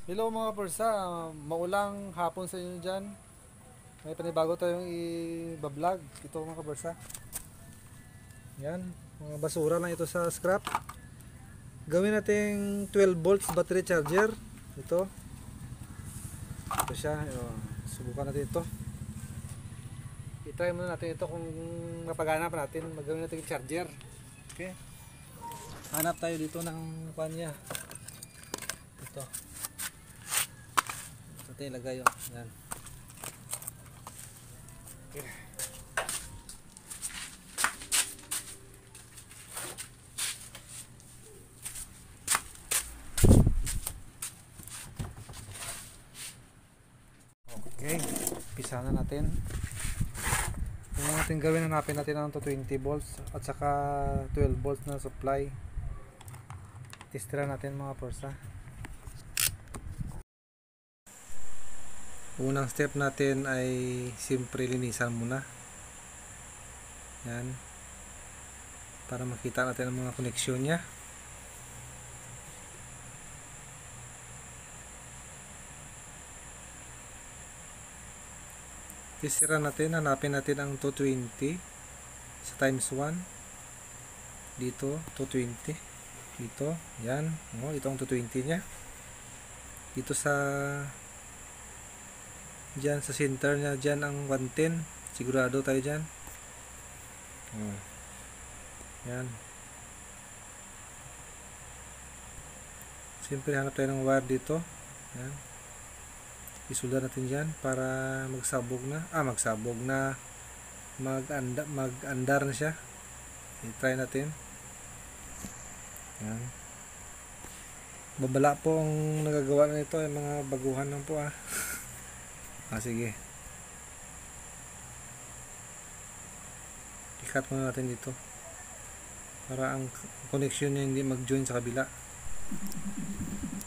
Hello mga persa, maulang hapon sa inyo dyan. May panibago tayong i-vlog. Ito mga persa. Yan, mga basura lang ito sa scrap. Gawin nating 12 volts battery charger. Ito siya. Subukan natin ito. I-try muna natin ito kung mapagana pa natin. Magawin natin charger. Okay. Hanap tayo dito ng kanya. Ito. Ito ilagay yun. Yan. Okay. Okay. Pisa na natin. Kung natin gawin, hanapin natin ang 20 volts at saka 12 volts na supply. Testira natin mga persa. Unang step natin ay siyempre linisan muna. Yan. Para makita natin ang mga koneksyon niya. Testira natin, hanapin natin ang 220 sa times 1. Dito 220. Dito, yan. Ito ang 220 niya. Dito sa dyan sa center niya, dyan ang 110. Sigurado tayo dyan. Yan. Siyempre hanap tayo ng wire dito. Yan. Isulda natin dyan para magsabog na. Mag-andar na siya. I-try natin. Yan. Babala po ang nagagawa na ito. Yung mga baguhan lang po sige. I-cut muna natin dito. Para ang connection niya hindi mag-join sa kabila.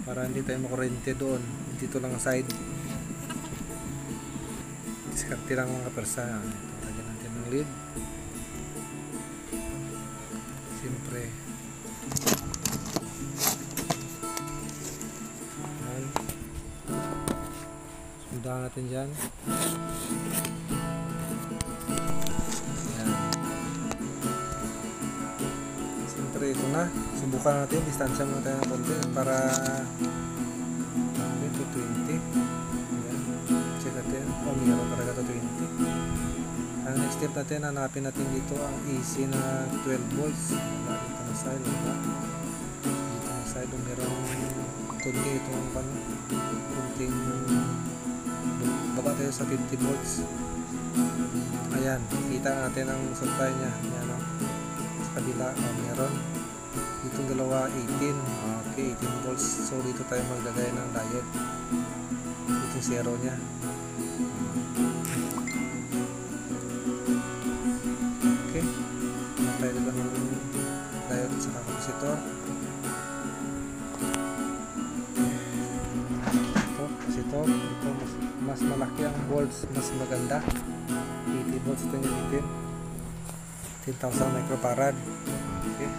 Para hindi tayo makurente doon. Dito lang ang side. Diskarte lang mga persa. Ito, lagyan natin ng lead. Siyempre. Yan. Sundahan natin dyan. Yan. Siyempre ito na. Subukan natin. Distansya muna tayo ng konti para 20. Yan. Check natin. Meron talaga ito 20. Ang next step natin, hanapin natin dito ang AC na 12 volts. Dito na side. Dito na side. Meron kunti itong kunting baba tayo sa 50 volts. Ayan. Kita natin ang supply niya. Ayan sa kabila. Meron. Itong dalawa 18. Okay, 18 volts. So dito tayo maglagay ng diode. Itong zero nya. Okay. Tayo dito ng diode sa kapasitor. Ito, kapasitor. Ito mas malaki ang volts, mas maganda. 80 volts ito yung 10,000 microfarad. Okay.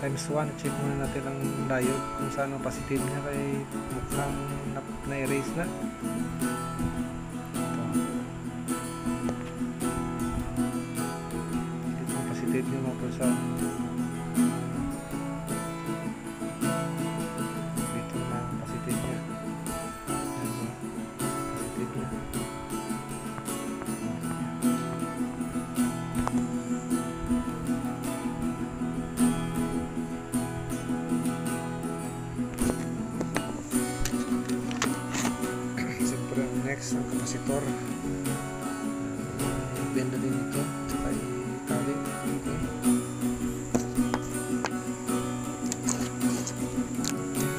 Times 1, check muna natin ang diode kung saan ang positive niya kay mukhang na-erase na. Ito ang positive niya mga persa. Dito na ang positive niya. Positive niya. Next, ang kapasitor. Benda din ito. Saka itali. Okay.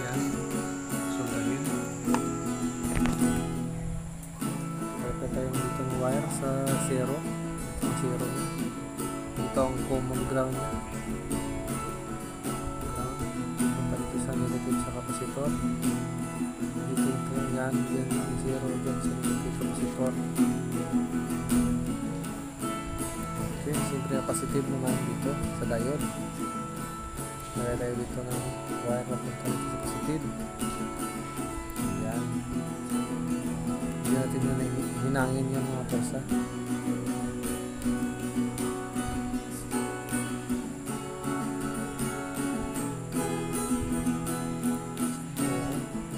Yan. Soldarin. Kaya tayong dito ng wire sa zero. Ito ang zero niya. Ito ang common ground niya. Punta dito sa negative sa kapasitor. Dito yan, yan ang zero dyan sa negative kapasitor. Okay, siyempre positive naman dito sa diode. Nalagay tayo dito ng wire na punta dito sa positive. natin na hinangin yung mga pwersa.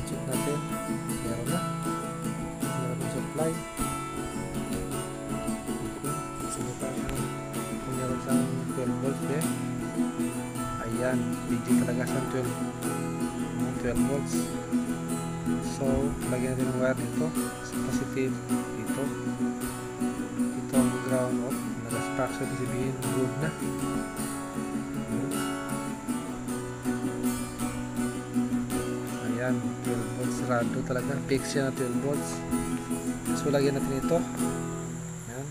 Check natin. Meron na. Meron yung supply. Subukan kung meron siyang 12 volts din. Ayan, BG talaga siyang 12 volts. So, lagyan natin ng wire dito sa positive dito. Ito ang ground off. Nag-spark siya, sabihin good na. Ayan, 12 volts sarado talaga. Fix siya na 12 volts. So, lagyan natin ito. Ayan.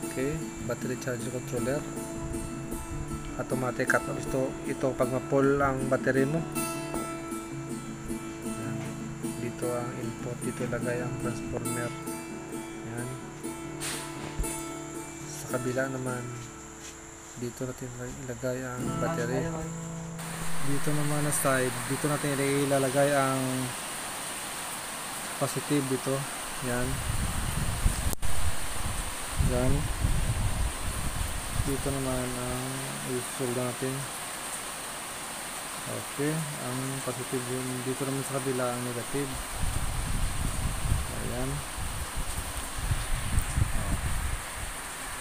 Okay, battery charger controller. Automatic cut off ito pag ma-pull ang battery mo. Ayan. Dito ang input, dito ilagay ang transformer. Ayan. Sa kabila naman, dito natin ilagay ang battery. Dito naman na side, dito natin ilalagay ang positive dito. Ayan. Ayan. Dito naman ang i-solder natin. Okay, ang positive yun. Dito naman sa kabila ang negative. Ayan.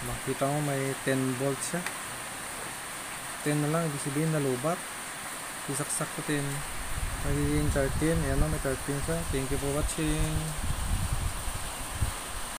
Makita mo may 10 volts siya. 10 na lang, ibig sabihin na lobat. Isaksak ko 10. Magiging 13. Ayan o, may 13 siya. Thank you for watching.